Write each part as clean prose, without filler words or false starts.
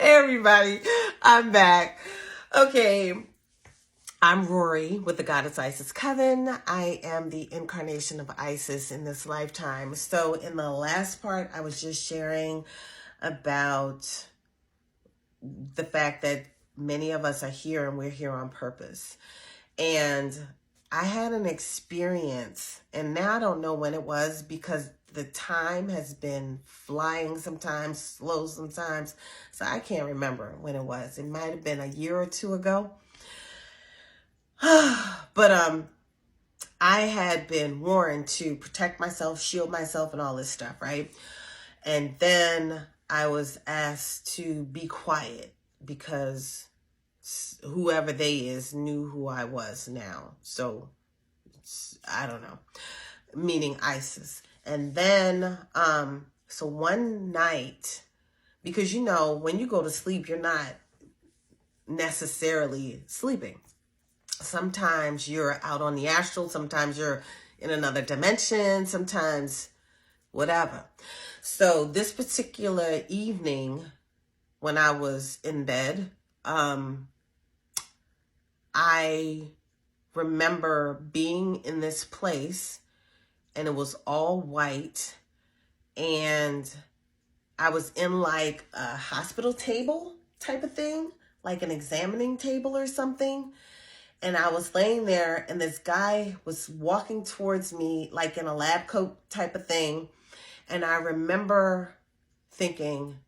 everybody, I'm back. Okay, I'm Rorree with the Goddess Isis Coven. I am the incarnation of Isis in this lifetime. So in the last part, I was just sharing about the fact that many of us are here and we're here on purpose. And I had an experience, and now I don't know when it was because the time has been flying sometimes, slow sometimes. So I can't remember when it was. It might have been a year or two ago. But I had been warned to protect myself, shield myself, and all this stuff, right? And then I was asked to be quiet because whoever they is knew who I was now. So I don't know, meaning Isis. And then, so one night, because when you go to sleep, you're not necessarily sleeping. Sometimes you're out on the astral, sometimes you're in another dimension, sometimes whatever. So this particular evening, when I was in bed, I remember being in this place and it was all white and I was in like a hospital table type of thing, like an examining table or something. And I was laying there and this guy was walking towards me like in a lab coat type of thing. And I remember thinking,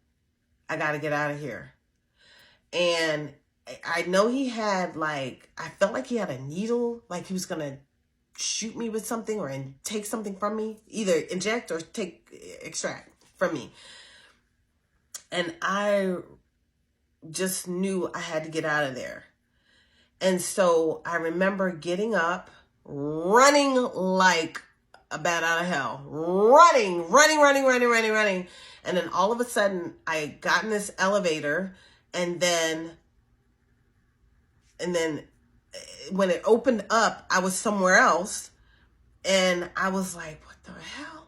I got to get out of here. And I know he had I felt like he had a needle, like he was going to shoot me with something or take something from me, either inject or extract from me. And I just knew I had to get out of there. And so I remember getting up, running like a bat out of hell, running. And then all of a sudden I got in this elevator and then when it opened up, I was somewhere else and I was like, what the hell?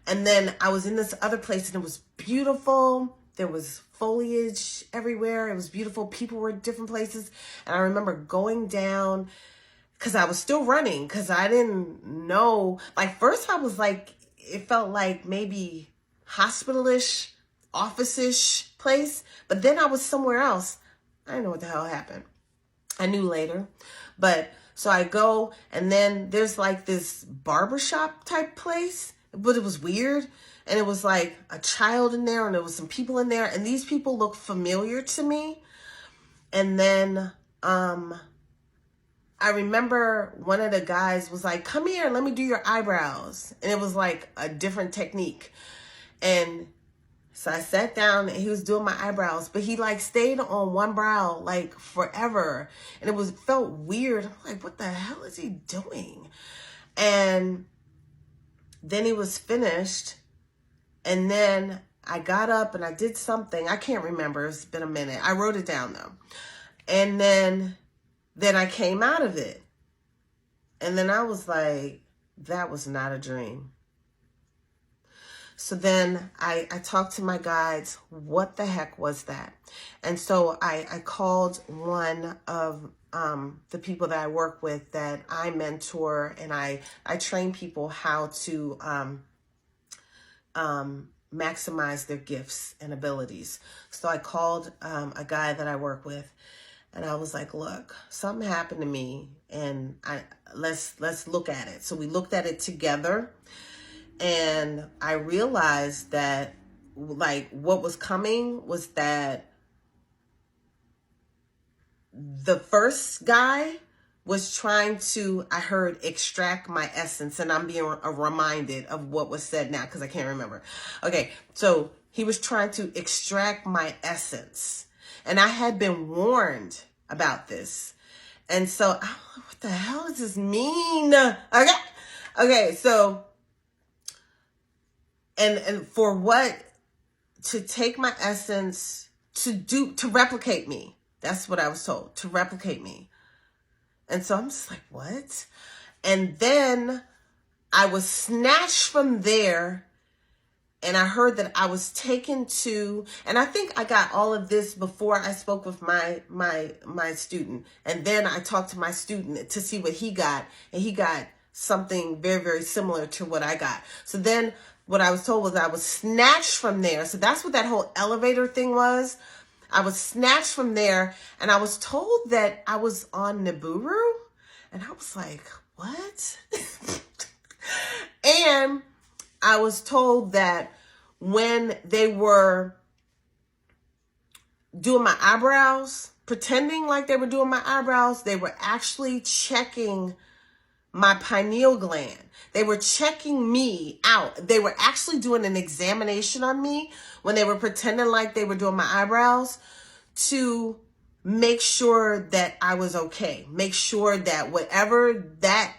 And then I was in this other place and it was beautiful. There was foliage everywhere. It was beautiful. People were at different places. And I remember going down because I was still running because I didn't know. First I was like, it felt like maybe hospitalish, office-ish place. But then I was somewhere else. I didn't know what the hell happened. I knew later. But so I go and then there's like this barbershop type place. But it was weird. And it was like a child in there and there was some people in there. And these people looked familiar to me. And then I remember one of the guys was like, come here, let me do your eyebrows. And it was like a different technique. And so I sat down and he was doing my eyebrows. But he stayed on one brow forever. And it felt weird. I'm like, what the hell is he doing? And then he was finished. And then I got up and I did something. I can't remember. It's been a minute. I wrote it down though. And then I came out of it. And then I was like, that was not a dream. So then I talked to my guides. What the heck was that? And so I called one of the people that I work with that I mentor, and I train people how to maximize their gifts and abilities. So I called a guy that I work with, and I was like, look, something happened to me, and let's look at it. So we looked at it together, and I realized that what was coming was that the first guy was trying to, I heard, extract my essence. And I'm being reminded of what was said now because I can't remember. Okay, so he was trying to extract my essence. And I had been warned about this. And so, what the hell does this mean? Okay, so, and for what? To take my essence, to replicate me. That's what I was told, to replicate me. And so I'm just like, what? And then I was snatched from there and I heard that I was taken to, and I think I got all of this before I spoke with my student. And then I talked to my student to see what he got, and he got something very, very similar to what I got. So then what I was told was I was snatched from there. So that's what that whole elevator thing was. I was snatched from there, and I was told that I was on Nibiru, and I was like, what? And I was told that when they were doing my eyebrows, pretending like they were doing my eyebrows, they were actually checking my pineal gland. They were checking me out. They were actually doing an examination on me when they were pretending like they were doing my eyebrows to make sure that I was okay. Make sure that whatever that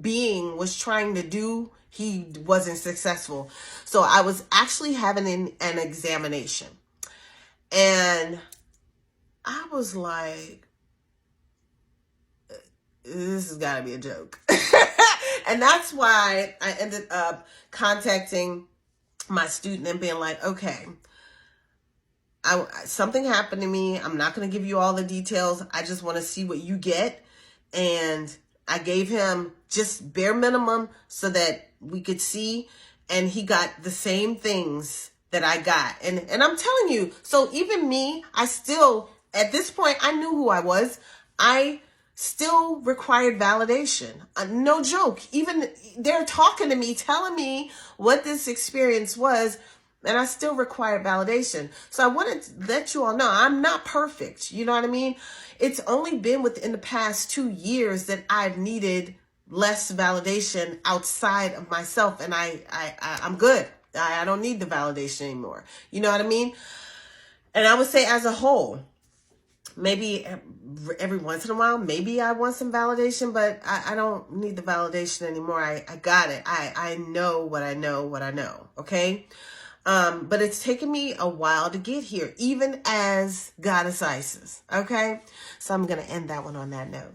being was trying to do, he wasn't successful. So I was actually having an examination. And I was like, this has got to be a joke. And that's why I ended up contacting my student and being like, okay, something happened to me. I'm not going to give you all the details. I just want to see what you get. And I gave him just bare minimum so that we could see. And he got the same things that I got. And I'm telling you, so even me, I still, at this point, I knew who I was. I still required validation. No joke. Even they're talking to me, telling me what this experience was, and I still required validation. So I wanted to let you all know I'm not perfect. You know what I mean? It's only been within the past 2 years that I've needed less validation outside of myself, and I'm good. I don't need the validation anymore. You know what I mean? And I would say as a whole, maybe every once in a while, maybe I want some validation, but I don't need the validation anymore. I got it. I know what I know. Okay. But it's taken me a while to get here, even as Goddess Isis. Okay. So I'm going to end that one on that note.